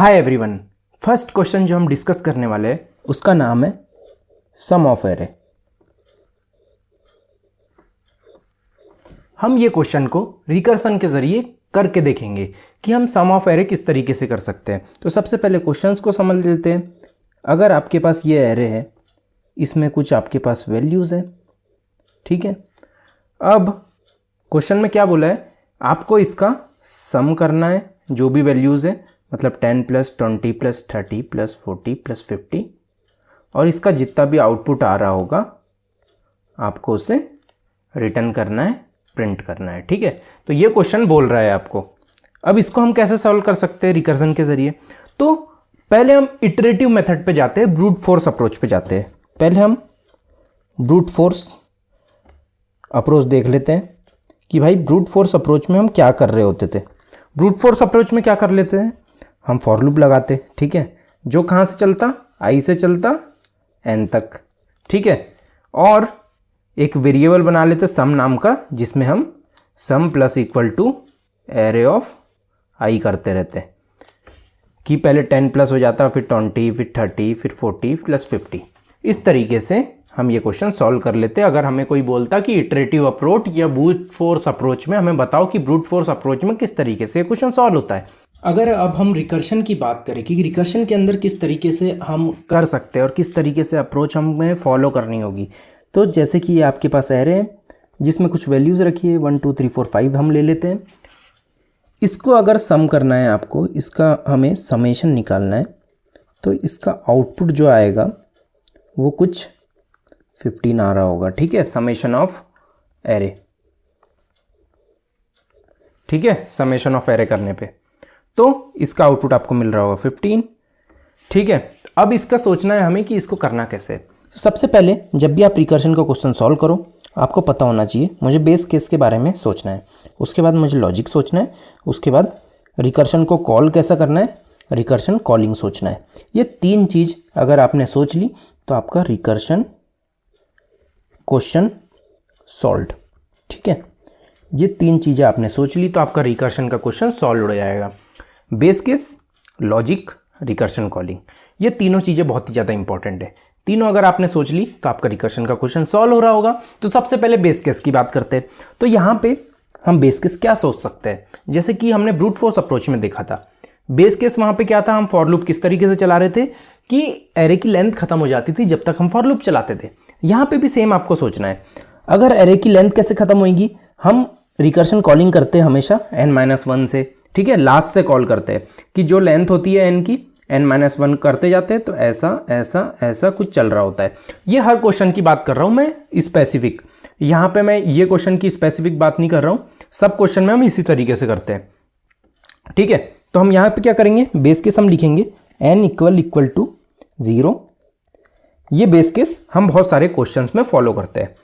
Hi everyone. First question जो हम discuss करने वाले हैं उसका नाम है सम ऑफ एरे। हम ये क्वेश्चन को रिकर्सन के ज़रिए करके देखेंगे कि हम सम ऑफ एरे किस तरीके से कर सकते हैं। तो सबसे पहले क्वेश्चंस को समझ लेते हैं। अगर आपके पास ये एरे है, इसमें कुछ आपके पास वैल्यूज़ है, ठीक है। अब क्वेश्चन में क्या बोला है, आपको इसका सम करना है जो भी वैल्यूज़ है, मतलब 10 + 20 + 30 + 40 + 50, और इसका जितना भी आउटपुट आ रहा होगा आपको उसे रिटर्न करना है, प्रिंट करना है, ठीक है। तो ये क्वेश्चन बोल रहा है आपको। अब इसको हम कैसे सॉल्व कर सकते हैं रिकर्जन के ज़रिए। तो पहले हम इटरेटिव मेथड पे जाते हैं, ब्रूट फोर्स अप्रोच पे जाते हैं। पहले हम ब्रूट फोर्स अप्रोच देख लेते हैं कि भाई ब्रूट फोर्स अप्रोच में हम क्या कर रहे होते थे। ब्रूट फोर्स अप्रोच में क्या कर लेते हैं, हम फॉर लूप लगाते, ठीक है, जो कहाँ से चलता, आई से चलता एन तक, ठीक है। और एक वेरिएबल बना लेते सम नाम का, जिसमें हम sum plus equal to array of I करते रहते कि पहले 10+ हो जाता, फिर 20, फिर 30, फिर 40 + 50। इस तरीके से हम ये क्वेश्चन सॉल्व कर लेते हैं। अगर हमें कोई बोलता कि इटरेटिव अप्रोच या ब्रूट फोर्स अप्रोच में हमें बताओ कि ब्रूट फोर्स अप्रोच में किस तरीके से क्वेश्चन सॉल्व होता है। अगर अब हम रिकर्शन की बात करें कि रिकर्शन के अंदर किस तरीके से हम कर सकते हैं और किस तरीके से अप्रोच हमें फॉलो करनी होगी, तो जैसे कि ये आपके पास एरे है जिसमें कुछ वैल्यूज़ रखी है 1 2 3 4 5 हम ले लेते हैं। इसको अगर सम करना है आपको, इसका हमें समेशन निकालना है, तो इसका आउटपुट जो आएगा वो कुछ 15 आ रहा होगा, ठीक है, समेशन ऑफ एरे, ठीक है। समेशन ऑफ एरे करने पे तो इसका आउटपुट आपको मिल रहा होगा 15, ठीक है। अब इसका सोचना है हमें कि इसको करना कैसे है। तो सबसे पहले जब भी आप रिकर्शन का क्वेश्चन सॉल्व करो, आपको पता होना चाहिए मुझे बेस केस के बारे में सोचना है, उसके बाद मुझे लॉजिक सोचना है, उसके बाद रिकर्शन को कॉल कैसा करना है, रिकर्शन कॉलिंग सोचना है। ये तीन चीज़ अगर आपने सोच ली तो आपका रिकर्शन क्वेश्चन सॉल्व्ड, ठीक है। ये तीन चीज़ें आपने सोच ली तो आपका रिकर्शन का क्वेश्चन सॉल्व हो जाएगा। Base case, logic, recursion calling, ये तीनों चीज़ें बहुत ही ज़्यादा इंपॉर्टेंट है। तीनों अगर आपने सोच ली तो आपका रिकर्शन का क्वेश्चन सॉल्व हो रहा होगा। तो सबसे पहले बेस केस की बात करते हैं। तो यहाँ पे हम बेस केस क्या सोच सकते हैं, जैसे कि हमने ब्रूट फोर्स अप्रोच में देखा था। बेस केस वहाँ पे क्या था, हम फॉर लूप किस तरीके से चला रहे थे कि एरे की लेंथ खत्म हो जाती थी जब तक हम फॉर लूप चलाते थे। यहाँ पे भी सेम आपको सोचना है। अगर एरे की लेंथ कैसे खत्म होगी, हम रिकर्शन कॉलिंग करते हैं हमेशा n-1 से, ठीक है, लास्ट से कॉल करते हैं कि जो लेंथ होती है n की n-1 करते जाते हैं, तो ऐसा ऐसा ऐसा कुछ चल रहा होता है। ये हर क्वेश्चन की बात कर रहा हूँ मैं स्पेसिफिक, यहाँ पे मैं ये क्वेश्चन की स्पेसिफिक बात नहीं कर रहा हूँ, सब क्वेश्चन में हम इसी तरीके से करते हैं, ठीक है। तो हम यहाँ पे क्या करेंगे, बेस केस हम लिखेंगे n = 0। ये बेस केस हम बहुत सारे क्वेश्चंस में फॉलो करते हैं,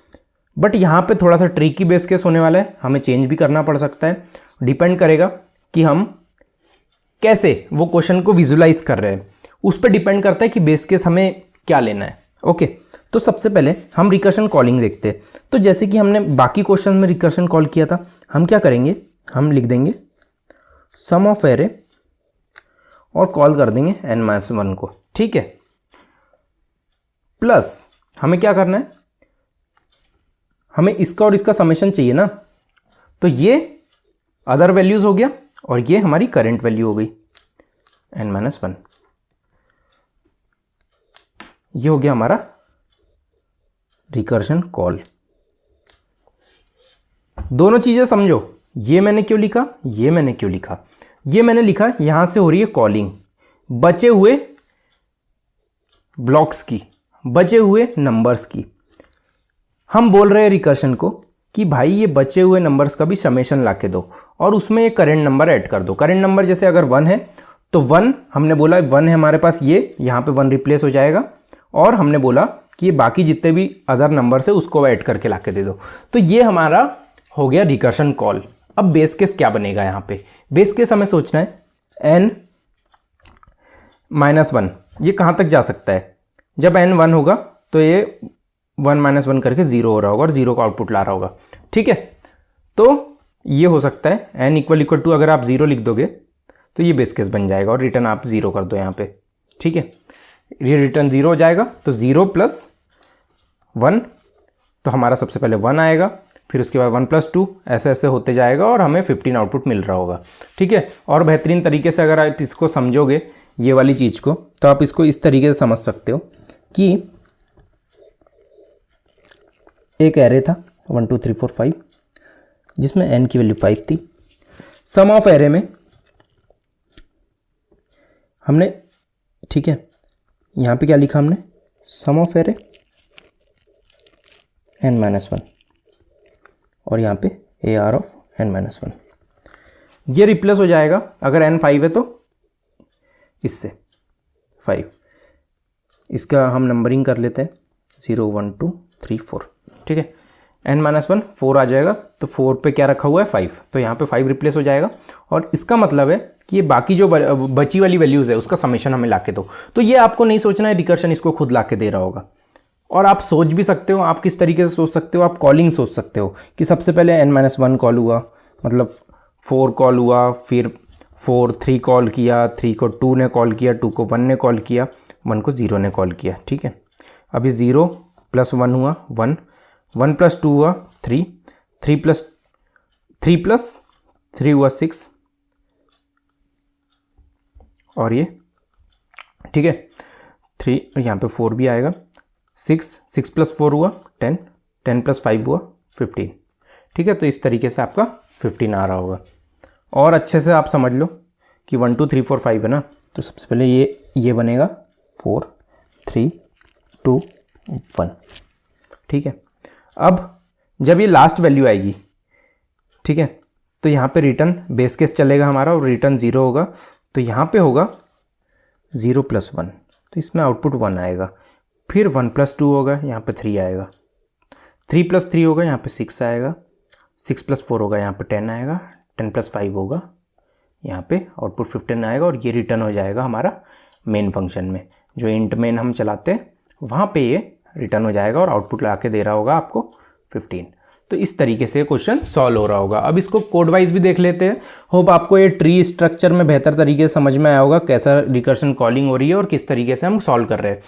बट यहाँ पे थोड़ा सा ट्रिकी बेस केस होने वाला है, हमें चेंज भी करना पड़ सकता है। डिपेंड करेगा कि हम कैसे वो क्वेश्चन को विजुलाइज कर रहे हैं, उस पर डिपेंड करता है कि बेस केस हमें क्या लेना है, ओके। तो सबसे पहले हम रिकर्शन कॉलिंग देखते हैं। तो जैसे कि हमने बाकी क्वेश्चन में रिकर्शन कॉल किया था, हम क्या करेंगे, हम लिख देंगे सम ऑफ एरे और कॉल कर देंगे n-1 को, ठीक है। प्लस हमें क्या करना है, हमें इसका और इसका समेशन चाहिए ना, तो ये अदर वैल्यूज हो गया और ये हमारी करंट वैल्यू हो गई n-1। ये हो गया हमारा रिकर्शन कॉल। दोनों चीजें समझो, ये मैंने क्यों लिखा, ये मैंने क्यों लिखा। ये मैंने लिखा यहां से हो रही है कॉलिंग बचे हुए ब्लॉक्स की, बचे हुए नंबर्स की। हम बोल रहे हैं रिकर्शन को कि भाई ये बचे हुए नंबर्स का भी समेशन ला के दो और उसमें ये करंट नंबर ऐड कर दो। करंट नंबर जैसे अगर 1 है तो 1 हमने बोला 1 है हमारे पास, ये यहाँ पे 1 रिप्लेस हो जाएगा, और हमने बोला कि ये बाकी जितने भी अदर नंबर्स है उसको ऐड करके ला के दे दो। तो ये हमारा हो गया रिकर्शन कॉल। अब बेस केस क्या बनेगा, यहाँ पे बेस केस हमें सोचना है n-1 ये कहाँ तक जा सकता है। जब n 1 होगा तो ये 1 - 1 करके 0 हो रहा होगा और 0 का आउटपुट ला रहा होगा, ठीक है। तो ये हो सकता है n = अगर आप 0 लिख दोगे तो ये बेस केस बन जाएगा और रिटर्न आप 0 कर दो यहाँ पे, ठीक है। ये रिटर्न 0 हो जाएगा, तो 0 + 1, तो हमारा सबसे पहले 1 आएगा, फिर उसके बाद 1 + 2, ऐसे ऐसे होते जाएगा और हमें 15 आउटपुट मिल रहा होगा, ठीक है। और बेहतरीन तरीके से अगर आप इसको समझोगे ये वाली चीज़ को, तो आप इसको इस तरीके से समझ सकते हो कि एक एरे था 1 2 3 4 5 जिसमें n की वैल्यू 5 थी। सम ऑफ एरे में हमने, ठीक है, यहाँ पे क्या लिखा हमने, सम ऑफ एरे n-1 और यहाँ पे AR ऑफ n-1। ये रिप्लेस हो जाएगा अगर n 5 है तो इससे 5। इसका हम नंबरिंग कर लेते हैं 0 1 2 3 4, ठीक है। n-1 4 आ जाएगा, तो 4 पे क्या रखा हुआ है 5, तो यहाँ पे 5 रिप्लेस हो जाएगा। और इसका मतलब है कि ये बाकी जो बची वाली वैल्यूज़ है उसका समेशन हमें ला के दो। तो ये आपको नहीं सोचना है, रिकर्शन इसको खुद ला के दे रहा होगा। और आप सोच भी सकते हो, आप किस तरीके से सोच सकते हो, आप कॉलिंग सोच सकते हो कि सबसे पहले n-1 कॉल हुआ, मतलब 4 कॉल हुआ, फिर 4 3 कॉल किया, 3 को 2 ने कॉल किया, 2 को 1 ने कॉल किया, 1 को 0 ने कॉल किया, ठीक है। अभी 0 + 1 हुआ 1, 1 + 2 हुआ 3, 3 + 3 हुआ 6, और ये, ठीक है, 3, यहाँ पे 4 भी आएगा, 6 + 4 हुआ 10, 10 + 5 हुआ 15, ठीक है। तो इस तरीके से आपका 15 आ रहा होगा। और अच्छे से आप समझ लो कि 1 2 3 4 5 है ना, तो सबसे पहले ये बनेगा 4 3 2 1, ठीक है। अब जब ये लास्ट वैल्यू आएगी, ठीक है, तो यहाँ पे रिटर्न बेस केस चलेगा हमारा और रिटर्न 0 होगा, तो यहाँ पे होगा 0 + 1, तो इसमें आउटपुट 1 आएगा। फिर 1 + 2 होगा, यहाँ पे 3 आएगा, 3 + 3 होगा, यहाँ पे 6 आएगा, 6 + 4 होगा, यहाँ पे 10 आएगा, 10 + 5 होगा, यहाँ पे आउटपुट 15 आएगा। और ये रिटर्न हो जाएगा हमारा मेन फंक्शन में, जो इंट मेन हम चलाते हैं वहाँ पे ये रिटर्न हो जाएगा और आउटपुट ला के दे रहा होगा आपको 15। तो इस तरीके से क्वेश्चन सॉल्व हो रहा होगा। अब इसको कोड वाइज भी देख लेते हैं। होप आपको ये ट्री स्ट्रक्चर में बेहतर तरीके से समझ में आया होगा, कैसा रिकर्शन कॉलिंग हो रही है और किस तरीके से हम सॉल्व कर रहे हैं।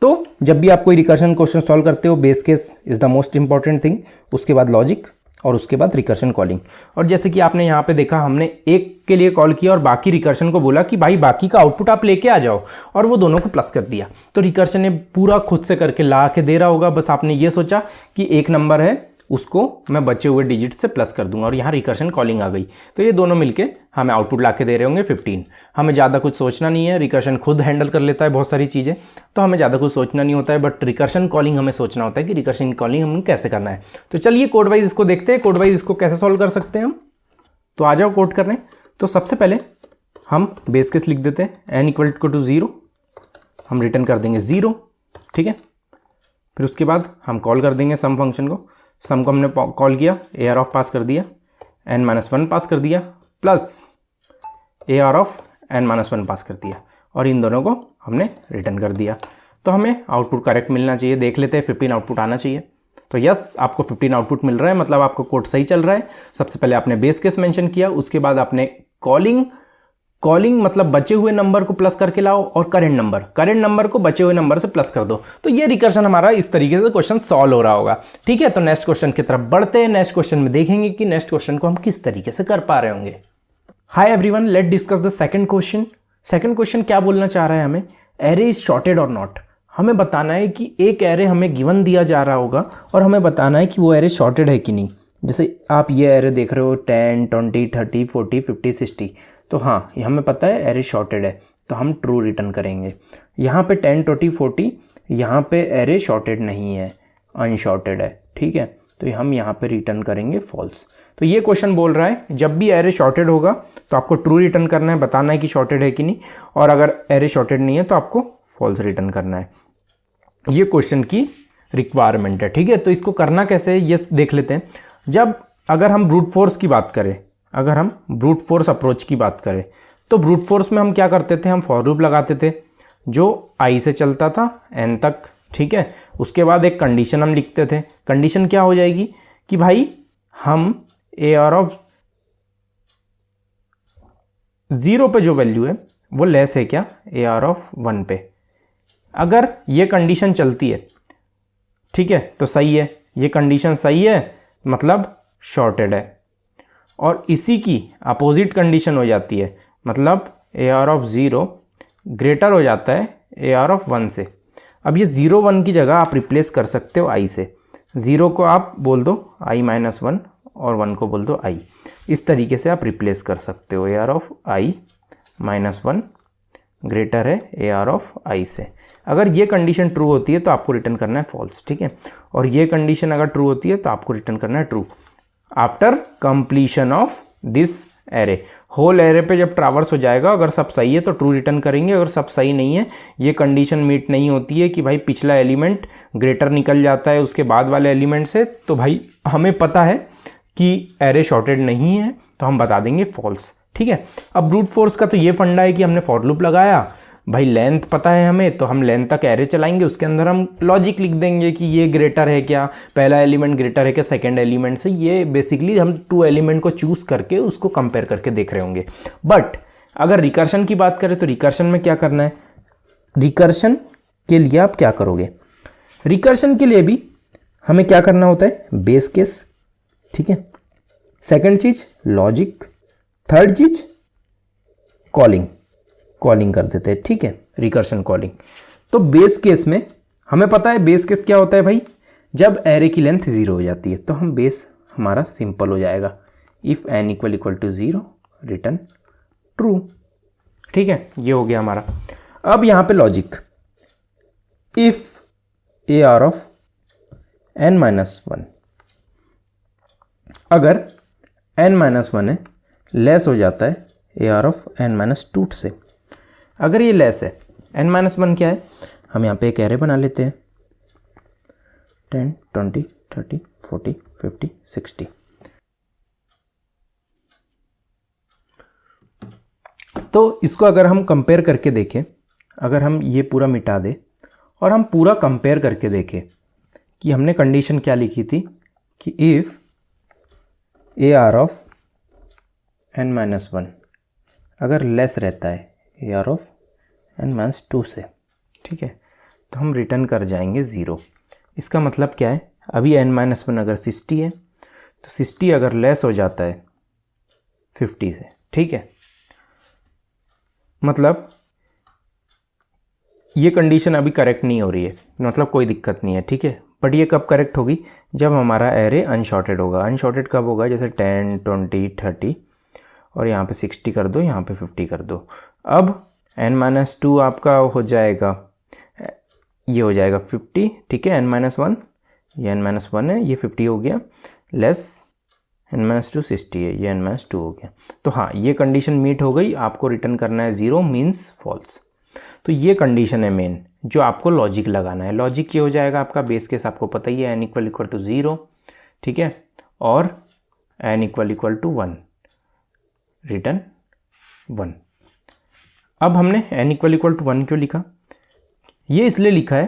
तो जब भी आप कोई रिकर्शन क्वेश्चन सॉल्व करते हो, base case is the most important thing, उसके बाद लॉजिक और उसके बाद रिकर्शन कॉलिंग। और जैसे कि आपने यहाँ पे देखा, हमने एक के लिए कॉल किया और बाकी रिकर्शन को बोला कि भाई बाकी का आउटपुट आप लेके आ जाओ, और वो दोनों को प्लस कर दिया। तो रिकर्शन ने पूरा खुद से करके ला के दे रहा होगा, बस आपने ये सोचा कि एक नंबर है उसको मैं बचे हुए डिजिट से प्लस कर दूंगा और यहाँ रिकर्शन कॉलिंग आ गई। तो ये दोनों मिलके हमें आउटपुट ला के दे रहे होंगे 15। हमें ज़्यादा कुछ सोचना नहीं है, रिकर्शन खुद हैंडल कर लेता है बहुत सारी चीज़ें, तो हमें ज़्यादा कुछ सोचना नहीं होता है। बट रिकर्शन कॉलिंग हमें सोचना होता है कि रिकर्शन कॉलिंग हमें कैसे करना है। तो चलिए कोड वाइज इसको देखते हैं, कोड वाइज इसको कैसे सॉल्व कर सकते हैं हम। तो आ जाओ कोड करने। तो सबसे पहले हम बेस केस लिख देते हैं, n = 0, हम रिटर्न कर देंगे 0, ठीक है। फिर उसके बाद हम कॉल कर देंगे सम फंक्शन को। सम को हमने कॉल किया, AR ऑफ पास कर दिया, n-1 पास कर दिया, प्लस AR ऑफ n-1 पास कर दिया, और इन दोनों को हमने रिटर्न कर दिया। तो हमें आउटपुट करेक्ट मिलना चाहिए। देख लेते हैं, 15 आउटपुट आना चाहिए। तो यस, आपको 15 आउटपुट मिल रहा है, मतलब आपका कोड सही चल रहा है। सबसे पहले आपने बेस केस मेंशन किया, उसके बाद आपने कॉलिंग मतलब बचे हुए नंबर को प्लस करके लाओ, और करेंट नंबर को बचे हुए नंबर से प्लस कर दो। तो ये रिकर्शन हमारा इस तरीके से क्वेश्चन सॉल्व हो रहा होगा, ठीक है। तो नेक्स्ट क्वेश्चन की तरफ बढ़ते हैं। नेक्स्ट क्वेश्चन में देखेंगे कि नेक्स्ट क्वेश्चन को हम किस तरीके से कर पा रहे होंगे। Hi everyone, let discuss the second question. Second question क्या बोलना चाह रहा है हमें, एरे इज शॉर्टेड और नॉट। हमें बताना है कि एक एरे हमें गिवन दिया जा रहा होगा और हमें बताना है कि वो एरे शॉर्टेड है कि नहीं। जैसे आप ये एरे देख रहे हो 10 20 30 40 50 60, तो हाँ, ये हमें पता है एरे शॉर्टेड है, तो हम ट्रू रिटर्न करेंगे। यहाँ पे 10 20 40, यहाँ पे एरे शॉर्टेड नहीं है, अनशॉर्टेड है, ठीक है। तो हम यहाँ पे रिटर्न करेंगे फॉल्स। तो ये क्वेश्चन बोल रहा है जब भी एरे शॉर्टेड होगा तो आपको ट्रू रिटर्न करना है, बताना है कि शॉर्टेड है कि नहीं, और अगर एरे शॉर्टेड नहीं है तो आपको फॉल्स रिटर्न करना है। ये क्वेश्चन की रिक्वायरमेंट है, ठीक है। तो इसको करना कैसे है ये देख लेते हैं। अगर हम ब्रूट फोर्स की बात करें, अगर हम ब्रूट फोर्स अप्रोच की बात करें, तो ब्रूट फोर्स में हम क्या करते थे, हम फॉर लूप लगाते थे जो i से चलता था n तक, ठीक है। उसके बाद एक कंडीशन हम लिखते थे। कंडीशन क्या हो जाएगी कि भाई हम AR ऑफ 0 पे जो वैल्यू है वो लेस है क्या, ए आर ऑफ 1 पे। अगर ये कंडीशन चलती है, ठीक है, तो सही है, ये कंडीशन सही है मतलब शॉर्टेड है। और इसी की अपोजिट कंडीशन हो जाती है, मतलब ए आर ऑफ 0 ग्रेटर हो जाता है ए आर ऑफ 1 से। अब ये 0 1 की जगह आप रिप्लेस कर सकते हो आई से। 0 को आप बोल दो i-1 और 1 को बोल दो i। इस तरीके से आप रिप्लेस कर सकते हो। A R of i-1 greater है ए आर ऑफ i से। अगर ये कंडीशन ट्रू होती है तो आपको रिटर्न करना है फॉल्स, ठीक है। और ये कंडीशन अगर ट्रू होती है तो आपको रिटर्न करना है true after completion of this array. Whole array पे जब ट्रावर्स हो जाएगा, अगर सब सही है तो ट्रू रिटर्न करेंगे, अगर सब सही नहीं है, ये कंडीशन मीट नहीं होती है कि भाई पिछला एलिमेंट ग्रेटर निकल जाता है उसके बाद वाले एलिमेंट से, तो भाई हमें पता है कि एरे शॉर्टेड नहीं है तो हम बता देंगे फॉल्स, ठीक है। अब ब्रूट फोर्स का तो ये फंडा है कि हमने फॉर लूप लगाया, भाई लेंथ पता है हमें तो हम लेंथ तक एरे चलाएंगे, उसके अंदर हम लॉजिक लिख देंगे कि ये ग्रेटर है क्या, पहला एलिमेंट ग्रेटर है क्या सेकंड एलिमेंट से। ये बेसिकली हम 2 एलिमेंट को चूज करके उसको कंपेयर करके देख रहे होंगे। बट अगर रिकर्शन की बात करें तो रिकर्शन में क्या करना है, रिकर्शन के लिए आप क्या करोगे, रिकर्शन के लिए भी हमें क्या करना होता है, बेस केस, ठीक है। सेकंड चीज लॉजिक, थर्ड चीज कॉलिंग कर देते हैं, ठीक है, रिकर्शन कॉलिंग। तो बेस केस में हमें पता है बेस केस क्या होता है भाई, जब एरे की लेंथ 0 हो जाती है तो हम बेस हमारा सिंपल हो जाएगा, इफ n = 0 रिटर्न ट्रू, ठीक है, ये हो गया हमारा। अब यहाँ पे logic, if A R of n-1, अगर n-1 है लेस हो जाता है ए आर ऑफ n-2 से। अगर ये लेस है, n-1 क्या है, हम यहाँ पे एक एरे बना लेते हैं 10 20 30 40 50 60। तो इसको अगर हम कंपेयर करके देखें, अगर हम ये पूरा मिटा दें और हम पूरा कंपेयर करके देखें कि हमने कंडीशन क्या लिखी थी कि if A R of n-1 अगर लेस रहता है ए आर ऑफ n-2 से, ठीक है, तो हम रिटर्न कर जाएंगे 0। इसका मतलब क्या है, अभी n-1 अगर 60 है तो 60 अगर लेस हो जाता है 50 से, ठीक है, मतलब ये कंडीशन अभी करेक्ट नहीं हो रही है, मतलब कोई दिक्कत नहीं है, ठीक है। बट ये कब करेक्ट होगी, जब हमारा एरे अनशॉर्टेड होगा। अनशॉर्टेड कब होगा, जैसे 10 20 30 और यहाँ पे 60 कर दो, यहाँ पे 50 कर दो। अब n-2 आपका हो जाएगा, ये हो जाएगा 50, ठीक है, n-1 ये n-1 है, ये 50 हो गया, लेस n-2 60 है, ये n-2 हो गया। तो हाँ, ये कंडीशन मीट हो गई, आपको रिटर्न करना है 0 मीन्स फॉल्स। तो ये कंडीशन है मेन जो आपको लॉजिक लगाना है। लॉजिक ये हो जाएगा आपका बेस केस, आपको पता ही है n = 0, ठीक है, और n = 1 रिटर्न 1। अब हमने n = 1 क्यों लिखा, ये इसलिए लिखा है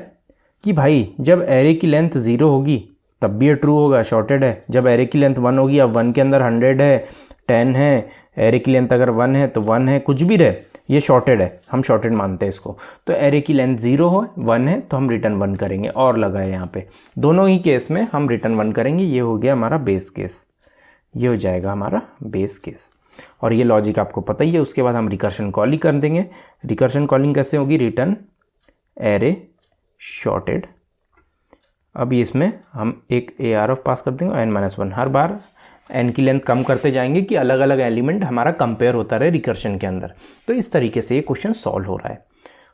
कि भाई जब एरे की लेंथ 0 होगी तब भी ये ट्रू होगा, शॉर्टेड है। जब एरे की लेंथ 1 होगी, अब 1 के अंदर 100 है 10 है, एरे की लेंथ अगर 1 है तो 1 है, कुछ भी रहे, ये शॉर्टेड है, हम शॉर्टेड मानते हैं इसको। तो एरे की लेंथ 0 हो 1 है तो हम रिटर्न 1 करेंगे, और लगा है यहाँ पे, दोनों ही केस में हम रिटर्न 1 करेंगे। ये हो गया हमारा बेस केस, ये हो जाएगा हमारा बेस केस। और ये लॉजिक आपको पता ही है। उसके बाद हम रिकर्शन कॉलिंग कर देंगे। रिकर्शन कॉलिंग कैसे होगी, रिटर्न एरे शॉर्टेड। अब इसमें हम एक ए आर ऑफ पास कर देंगे n-1। हर बार n की लेंथ कम करते जाएंगे कि अलग अलग एलिमेंट हमारा कंपेयर होता रहे रिकर्शन के अंदर। तो इस तरीके से ये क्वेश्चन सॉल्व हो रहा है।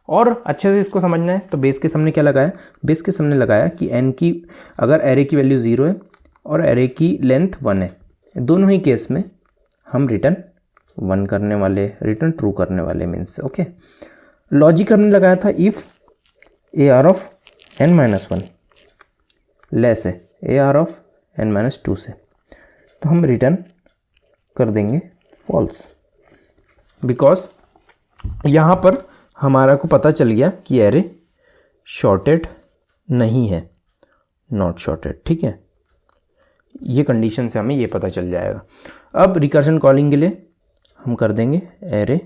और अच्छे से इसको समझना है तो बेस के सामने क्या लगाया, बेस के सामने लगाया कि n की अगर एरे की वैल्यू 0 है और एरे की लेंथ 1 है, दोनों ही केस में हम रिटर्न 1 करने वाले, रिटर्न ट्रू करने वाले मीन्स, ओके। लॉजिक हमने लगाया था if A R of n-1 less है ए आर ऑफ n-2 से, तो हम रिटर्न कर देंगे फॉल्स, बिकॉज यहाँ पर हमारा को पता चल गया कि एरे शॉर्टेड नहीं है, नॉट शॉर्टेड, ठीक है। ये कंडीशन से हमें ये पता चल जाएगा। अब रिकर्शन कॉलिंग के लिए हम कर देंगे एरे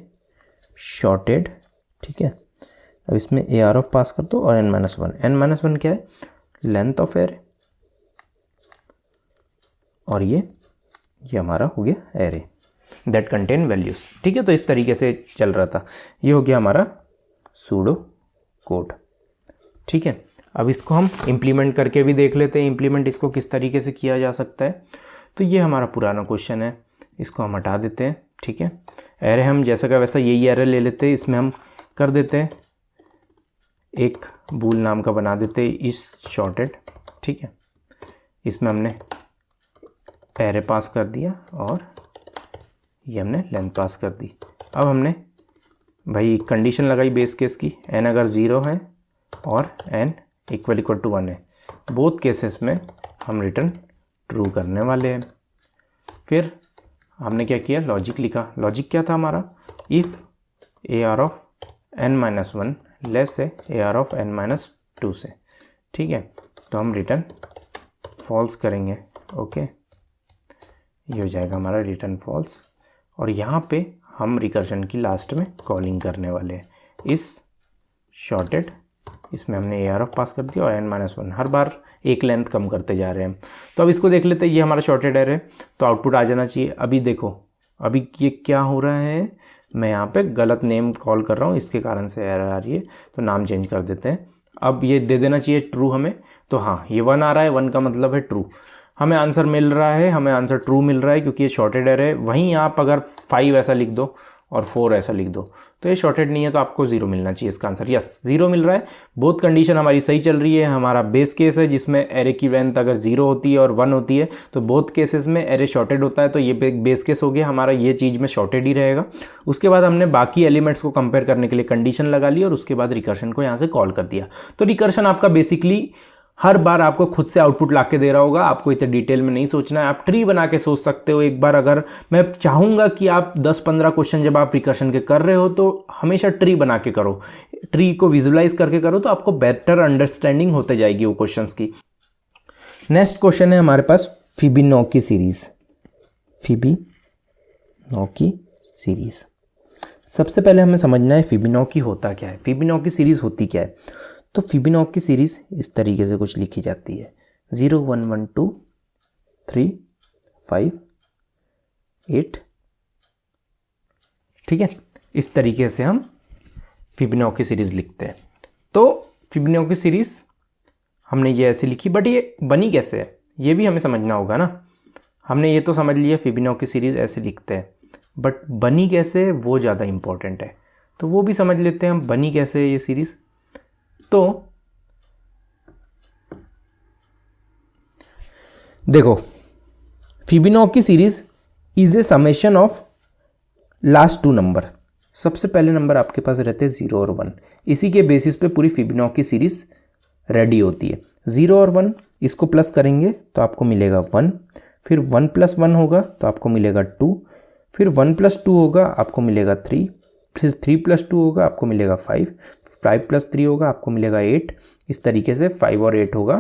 शॉर्टेड, ठीक है। अब इसमें ए आर ऑफ पास कर दो और n-1। n-1 क्या है? लेंथ ऑफ एरे, और ये हमारा हो गया एरे दैट कंटेन वैल्यूज, ठीक है। तो इस तरीके से चल रहा था, ये हो गया हमारा सूडो कोड, ठीक है। अब इसको हम इम्प्लीमेंट करके भी देख लेते हैं, इम्प्लीमेंट इसको किस तरीके से किया जा सकता है। तो ये हमारा पुराना क्वेश्चन है, इसको हम हटा देते हैं, ठीक है। एरे हम जैसा का वैसा यही एरे ले लेते हैं, इसमें हम कर देते हैं एक बूल नाम का बना देते हैं इस शॉर्टेड, ठीक है। इसमें हमने एरे पास कर दिया और ये हमने लेंथ पास कर दी। अब हमने भाई कंडीशन लगाई बेस केस की, n अगर 0 है और n = 1 है, बोथ केसेस में हम रिटर्न ट्रू करने वाले हैं। फिर हमने क्या किया, लॉजिक लिखा। लॉजिक क्या था हमारा, if AR of n-1 less है AR ऑफ n-2 से, ठीक है। तो हम रिटर्न फॉल्स करेंगे, ओके। ये हो जाएगा हमारा रिटर्न फॉल्स, और यहाँ पे हम रिकर्शन की लास्ट में कॉलिंग करने वाले हैं इस शॉर्टेड। इसमें हमने AR ऑफ पास कर दिया और n-1, हर बार एक लेंथ कम करते जा रहे हैं। तो अब इसको देख लेते हैं, ये हमारा शॉर्टेड एरे, तो आउटपुट आ जाना चाहिए। अभी देखो, अभी ये क्या हो रहा है, मैं यहाँ पे गलत नेम कॉल कर रहा हूँ, इसके कारण से एरर आ रही है, तो नाम चेंज कर देते हैं। अब ये दे देना चाहिए ट्रू हमें, तो हाँ ये 1 आ रहा है, 1 का मतलब है ट्रू, हमें आंसर मिल रहा है, हमें आंसर ट्रू मिल रहा है क्योंकि ये शॉर्टेड एरे है। वहीं आप अगर 5 ऐसा लिख दो और 4 ऐसा लिख दो तो ये शॉर्टेड नहीं है, तो आपको 0 मिलना चाहिए इसका आंसर। यस, 0 मिल रहा है। बोथ कंडीशन हमारी सही चल रही है। हमारा बेस केस है जिसमें एरे की लेंथ अगर 0 होती है और 1 होती है, तो बोथ केसेस में एरे शॉर्टेड होता है, तो ये बेस केस हो गया हमारा, ये चीज़ में शॉर्टेड ही रहेगा। उसके बाद हमने बाकी एलिमेंट्स को कंपेयर करने के लिए कंडीशन लगा ली और उसके बाद रिकर्शन को यहाँ से कॉल कर दिया। तो रिकर्शन आपका बेसिकली हर बार आपको खुद से आउटपुट ला के दे रहा होगा, आपको इतने डिटेल में नहीं सोचना है। आप ट्री बना के सोच सकते हो एक बार। अगर मैं चाहूँगा कि आप 10-15 क्वेश्चन जब आप रिकर्शन के कर रहे हो तो हमेशा ट्री बना के करो, ट्री को विजुलाइज करके करो, तो आपको बेटर अंडरस्टैंडिंग होते जाएगी वो क्वेश्चंस की। नेक्स्ट क्वेश्चन है हमारे पास फिबोनाची सीरीज। फिबोनाची सीरीज, सबसे पहले हमें समझना है फिबोनाची होता क्या है, फिबोनाची सीरीज होती क्या है। तो फिबोनाची सीरीज इस तरीके से कुछ लिखी जाती है, 0 1 1 2 3 5 8, ठीक है। इस तरीके से हम फिबोनाची सीरीज लिखते हैं। तो फिबोनाची सीरीज हमने ये ऐसे लिखी, बट ये बनी कैसे है ये भी हमें समझना होगा ना। हमने ये तो समझ लिया फिबोनाची सीरीज ऐसे लिखते हैं, बट बनी कैसे वो ज़्यादा इम्पोर्टेंट है, तो वो भी समझ लेते हैं हम, बनी कैसे है ये सीरीज। तो देखो, Fibonacci series is a summation of last 2 number. सबसे पहले नंबर आपके पास रहते हैं 0 और 1, इसी के बेसिस पे पूरी फिबोनाची सीरीज रेडी होती है। 0 और 1 इसको प्लस करेंगे तो आपको मिलेगा 1, फिर 1 + 1 होगा तो आपको मिलेगा 2, फिर 1 + 2 होगा आपको मिलेगा 3, फिर 3 + 2 होगा आपको मिलेगा 5, 5 + 3 होगा आपको मिलेगा 8, इस तरीके से 5 और 8 होगा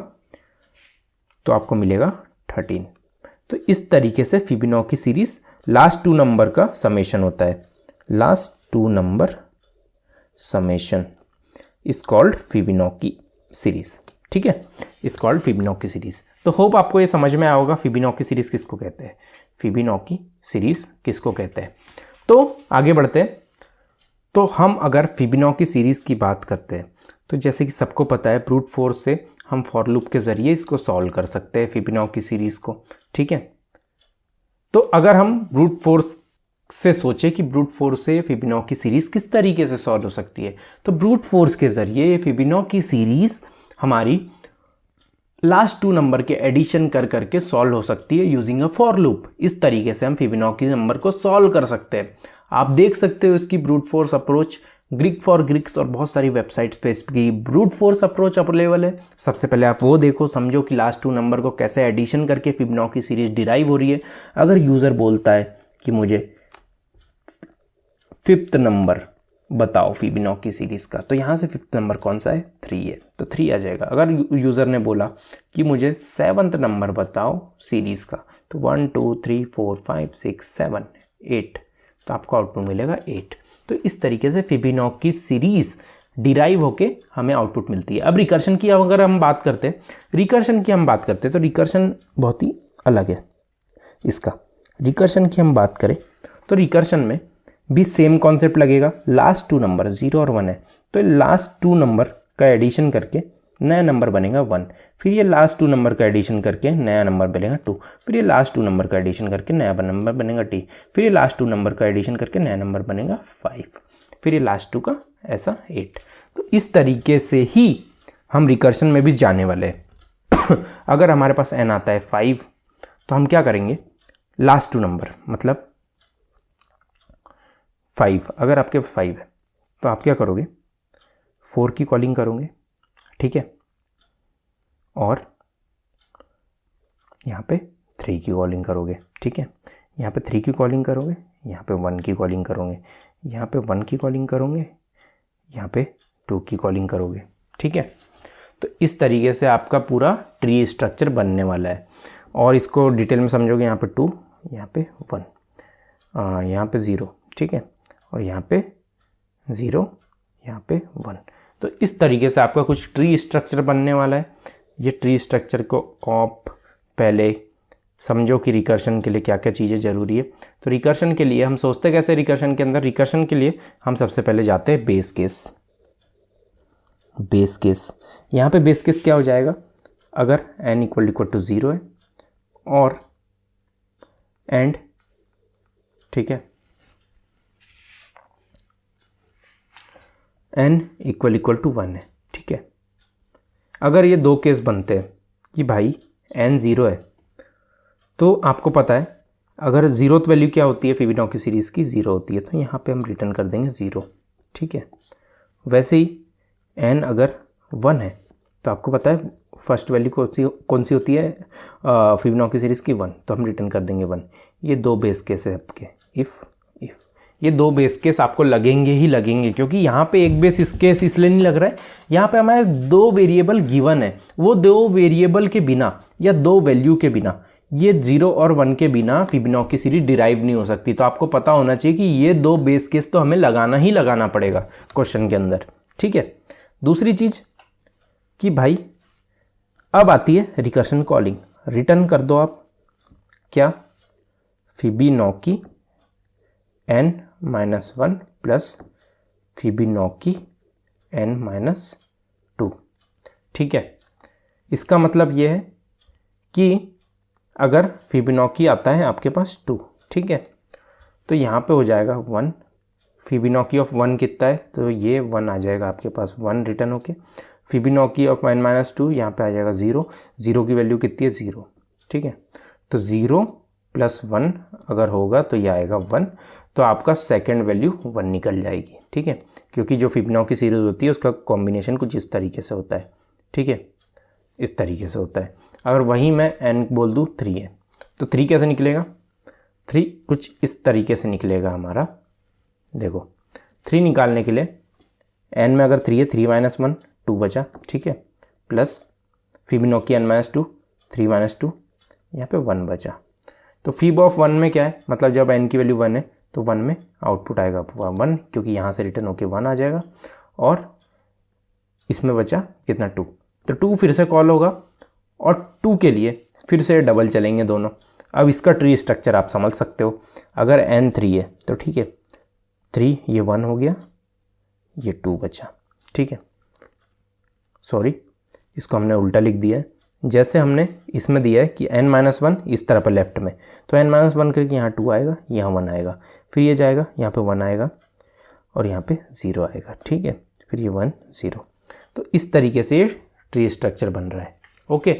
तो आपको मिलेगा 13। तो इस तरीके से फिबोनाची सीरीज लास्ट 2 नंबर का समेशन होता है। Last 2 number summation is called Fibonacci series, ठीक है, इज कॉल्ड फिबोनाची सीरीज। तो होप आपको ये समझ में आया होगा फिबोनाची सीरीज किसको कहते हैं, फिबोनाची सीरीज किसको कहते हैं। तो आगे बढ़ते हैं। तो हम अगर फिबोनाची सीरीज़ की बात करते हैं तो जैसे कि सबको पता है ब्रूट फोर्स से हम फॉर लूप के ज़रिए इसको सॉल्व कर सकते हैं फिबोनाची सीरीज़ को, ठीक है। तो अगर हम ब्रूट फोर्स से सोचे कि ब्रूट फोर्स से फिबोनाची सीरीज़ किस तरीके से सॉल्व हो सकती है, तो ब्रूट फोर्स के ज़रिए ये फिबोनाची सीरीज़ हमारी लास्ट 2 नंबर के एडिशन कर करके सॉल्व हो सकती है यूजिंग अ फॉर लूप। इस तरीके से हम फिबोनाची नंबर को सॉल्व कर सकते हैं। आप देख सकते हो इसकी brute force approach Greek for Greeks और बहुत सारी वेबसाइट्स पे इसकी ब्रूट फोर्स अप्रोच अवेलेबल है। सबसे पहले आप वो देखो, समझो कि लास्ट 2 नंबर को कैसे एडिशन करके फिबोनाची सीरीज डिराइव हो रही है। अगर यूज़र बोलता है कि मुझे 5th नंबर बताओ फिबोनाची सीरीज़ का, तो यहाँ से 5th नंबर कौन सा है, 3 है, तो 3 आ जाएगा। अगर यूज़र ने बोला कि मुझे 7th नंबर बताओ सीरीज़ का, तो 1 2 3 4 5 6 7 8, तो आपको आउटपुट मिलेगा 8। तो इस तरीके से फिबोनाची सीरीज डिराइव होके हमें आउटपुट मिलती है। अब रिकर्शन की अगर हम बात करते हैं तो रिकर्शन बहुत ही अलग है इसका। रिकर्शन की हम बात करें तो रिकर्शन में भी सेम कॉन्सेप्ट लगेगा। लास्ट 2 नंबर 0 और 1 है, तो लास्ट 2 नंबर का एडिशन करके नया नंबर बनेगा 1, फिर ये लास्ट 2 नंबर का एडिशन करके नया नंबर बनेगा 2, फिर ये लास्ट 2 नंबर का एडिशन करके नया नंबर बनेगा 3, फिर ये लास्ट 2 नंबर का एडिशन करके नया नंबर बनेगा 5, फिर ये लास्ट 2 का ऐसा 8। तो इस तरीके से ही हम रिकर्शन में भी जाने वाले हैं। अगर हमारे पास n आता है 5 तो हम क्या करेंगे, लास्ट 2 नंबर मतलब 5, अगर आपके 5 है तो आप क्या करोगे, 4 की कॉलिंग करोगे, ठीक है, और यहाँ पे 3 की कॉलिंग करोगे, ठीक है, यहाँ पे 3 की कॉलिंग करोगे, यहाँ पे 1 की कॉलिंग करोगे, यहाँ पे 1 की कॉलिंग करोगे, यहाँ पे 2 की कॉलिंग करोगे, ठीक है। तो इस तरीके से आपका पूरा ट्री स्ट्रक्चर बनने वाला है। और इसको डिटेल में समझोगे, यहाँ पे 2, यहाँ पे 1, यहाँ पे 0, ठीक है, और यहाँ पे 0, यहाँ पे 1। तो इस तरीके से आपका कुछ ट्री स्ट्रक्चर बनने वाला है। ये ट्री स्ट्रक्चर को आप पहले समझो कि रिकर्शन के लिए क्या क्या चीज़ें ज़रूरी है। तो रिकर्शन के लिए हम सोचते कैसे, रिकर्शन के अंदर रिकर्शन के लिए हम सबसे पहले जाते हैं बेस केस। बेस केस, यहाँ पे बेस केस क्या हो जाएगा, अगर n = 0 है और एंड, ठीक है, n = 1 है, ठीक है। अगर ये 2 केस बनते हैं कि भाई n 0 है, तो आपको पता है अगर 0th वैल्यू क्या होती है फिबोनाची सीरीज़ की, 0 होती है, तो यहाँ पे हम रिटर्न कर देंगे 0, ठीक है। वैसे ही n अगर 1 है तो आपको पता है फर्स्ट वैल्यू कौन सी होती है फिबोनाची सीरीज़ की, 1, तो हम रिटर्न कर देंगे 1। ये 2 बेस केस है आपके, इफ़ ये 2 बेस केस आपको लगेंगे ही लगेंगे, क्योंकि यहाँ पे एक बेस इस केस इसलिए नहीं लग रहा है, यहाँ पे हमारे 2 वेरिएबल गिवन है, वो 2 वेरिएबल के बिना या 2 वैल्यू के बिना, ये 0 और 1 के बिना फिबोनाची सीरीज डिराइव नहीं हो सकती। तो आपको पता होना चाहिए कि ये 2 बेस केस तो हमें लगाना ही लगाना पड़ेगा क्वेश्चन के अंदर, ठीक है। दूसरी चीज़ कि भाई अब आती है रिकर्शन कॉलिंग। रिटर्न कर दो आप क्या, Fibonacci n-1 plus Fibonacci n-2, ठीक है। इसका मतलब ये है कि अगर फिबोनाची आता है आपके पास 2, ठीक है, तो यहाँ पे हो जाएगा 1, फिबोनाची ऑफ 1 कितना है, तो ये 1 आ जाएगा आपके पास, 1 रिटर्न होके। फिबोनाची ऑफ n-2 यहाँ पे आ जाएगा 0, 0 की वैल्यू कितनी है, 0, ठीक है। तो 0 + 1 अगर होगा तो ये आएगा 1, तो आपका सेकंड वैल्यू 1 निकल जाएगी, ठीक है, क्योंकि जो फिबोनाची सीरीज होती है उसका कॉम्बिनेशन कुछ इस तरीके से होता है, ठीक है, इस तरीके से होता है। अगर वहीं मैं n बोल दूँ 3 है, तो 3 कैसे निकलेगा, 3 कुछ इस तरीके से निकलेगा हमारा। देखो 3 निकालने के लिए n में अगर 3 है, 3 - 1 2 बचा, ठीक है, प्लस फिबोनाची n-2 3 - 2 यहाँ पे 1 बचा। तो फिब ऑफ 1 में क्या है, मतलब जब n की वैल्यू 1 है तो 1 में आउटपुट आएगा 1, क्योंकि यहाँ से रिटर्न होके 1 आ जाएगा, और इसमें बचा कितना 2, तो 2 फिर से कॉल होगा, और 2 के लिए फिर से डबल चलेंगे दोनों। अब इसका ट्री स्ट्रक्चर आप समझ सकते हो। अगर n 3 है तो ठीक है, 3 ये 1 हो गया, ये 2 बचा, ठीक है, सॉरी इसको हमने उल्टा लिख दिया है। जैसे हमने इसमें दिया है कि n-1 इस तरह पर लेफ्ट में, तो n-1 करके यहाँ 2 आएगा, यहाँ 1 आएगा, फिर ये जाएगा यहाँ पे 1 आएगा, और यहाँ पे 0 आएगा, ठीक है, फिर ये 1 0। तो इस तरीके से ट्री स्ट्रक्चर बन रहा है। ओके,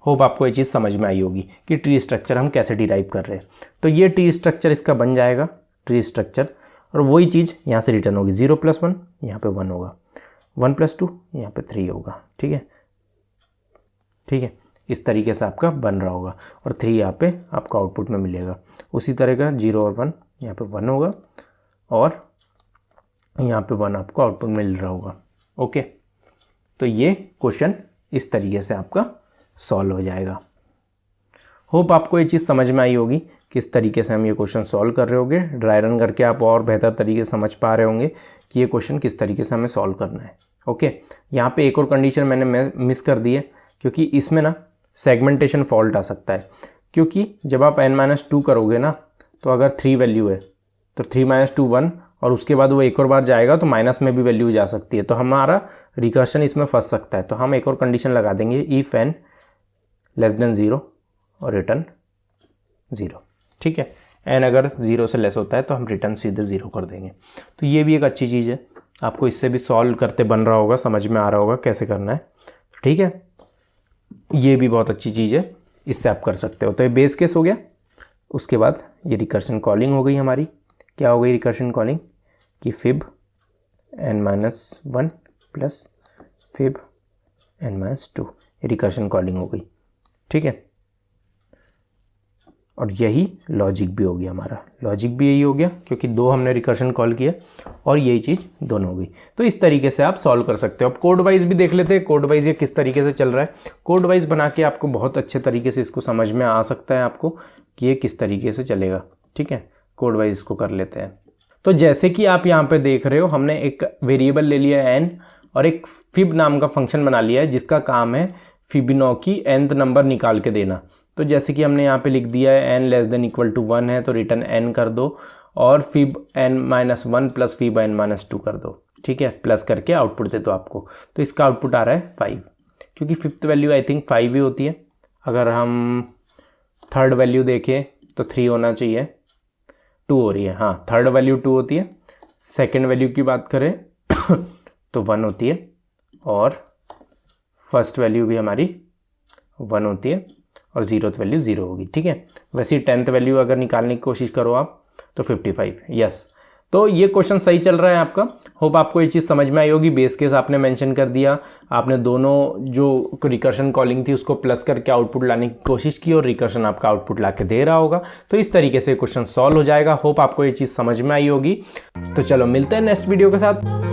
होप आपको ये चीज़ समझ में आई होगी कि ट्री स्ट्रक्चर हम कैसे डिराइव कर रहे हैं। तो ये ट्री स्ट्रक्चर इसका बन जाएगा ट्री स्ट्रक्चर, और वही चीज़ यहाँ से रिटर्न होगी, 0 + 1 यहाँ पे 1 होगा, 1 + 2 यहाँ पे 3 होगा, ठीक है, ठीक है, इस तरीके से आपका बन रहा होगा, और 3 यहाँ पे आपका आउटपुट में मिलेगा। उसी तरह का 0 और 1 यहाँ पे 1 होगा, और यहाँ पे 1 आपको आउटपुट मिल रहा होगा। ओके, तो ये क्वेश्चन इस तरीके से आपका सॉल्व हो जाएगा। होप आपको ये चीज़ समझ में आई होगी किस तरीके से हम ये क्वेश्चन सॉल्व कर रहे होंगे। ड्राई रन करके आप और बेहतर तरीके से समझ पा रहे होंगे कि ये क्वेश्चन किस तरीके से हमें सॉल्व करना है। ओके, यहाँ पे एक और कंडीशन मैंने मिस कर दी है, क्योंकि इसमें ना सेगमेंटेशन फॉल्ट आ सकता है। क्योंकि जब आप n-2 करोगे ना, तो अगर 3 वैल्यू है तो 3 - 2 1, और उसके बाद वो एक और बार जाएगा तो माइनस में भी वैल्यू जा सकती है, तो हमारा रिकर्शन इसमें फंस सकता है। तो हम एक और कंडीशन लगा देंगे, इफ़ n < 0 और रिटर्न 0। ठीक है, n अगर 0 से लेस होता है तो हम रिटर्न सीधे 0 कर देंगे। तो ये भी एक अच्छी चीज़ है, आपको इससे भी सॉल्व करते बन रहा होगा, समझ में आ रहा होगा कैसे करना है। ठीक है, ये भी बहुत अच्छी चीज़ है, इससे आप कर सकते हो। तो ये बेस केस हो गया। उसके बाद ये रिकर्शन कॉलिंग हो गई हमारी। क्या हो गई रिकर्शन कॉलिंग कि fib n-1 plus fib n-2, ये रिकर्शन कॉलिंग हो गई। ठीक है, और यही लॉजिक भी हो गया हमारा। लॉजिक भी यही हो गया क्योंकि 2 हमने रिकर्शन कॉल किया और यही चीज़ दोनों हो गई। तो इस तरीके से आप सॉल्व कर सकते हो। अब कोड वाइज भी देख लेते हैं, कोड वाइज ये किस तरीके से चल रहा है। कोड वाइज बना के आपको बहुत अच्छे तरीके से इसको समझ में आ सकता है आपको कि ये किस तरीके से चलेगा। ठीक है, कोड वाइज इसको कर लेते हैं। तो जैसे कि आप यहाँ पे देख रहे हो, हमने एक वेरिएबल ले लिया है n और एक फिब नाम का फंक्शन बना लिया है जिसका काम है फिबोनाची nth नंबर निकाल के देना। तो जैसे कि हमने यहाँ पे लिख दिया है n < 1 है तो रिटर्न n कर दो, और fib n-1 plus fib n-2 कर दो। ठीक है, प्लस करके आउटपुट दे दो आपको। तो इसका आउटपुट आ रहा है 5, क्योंकि फिफ्थ वैल्यू आई थिंक 5 ही होती है। अगर हम थर्ड वैल्यू देखें तो 3 होना चाहिए, 2 हो रही है। हाँ, थर्ड वैल्यू 2 होती है। सेकेंड वैल्यू की बात करें तो 1 होती है, और फर्स्ट वैल्यू भी हमारी 1 होती है, और 0th वैल्यू 0 होगी। ठीक है, वैसे 10th वैल्यू अगर निकालने की कोशिश करो आप तो 55। यस, तो ये क्वेश्चन सही चल रहा है आपका। होप आपको ये चीज़ समझ में आई होगी। बेस केस आपने मेंशन कर दिया, आपने दोनों जो रिकर्शन कॉलिंग थी उसको प्लस करके आउटपुट लाने की कोशिश की, और रिकर्शन आपका आउटपुट ला के दे रहा होगा। तो इस तरीके से क्वेश्चन सॉल्व हो जाएगा। होप आपको ये चीज़ समझ में आई होगी। तो चलो मिलते हैं नेक्स्ट वीडियो के साथ।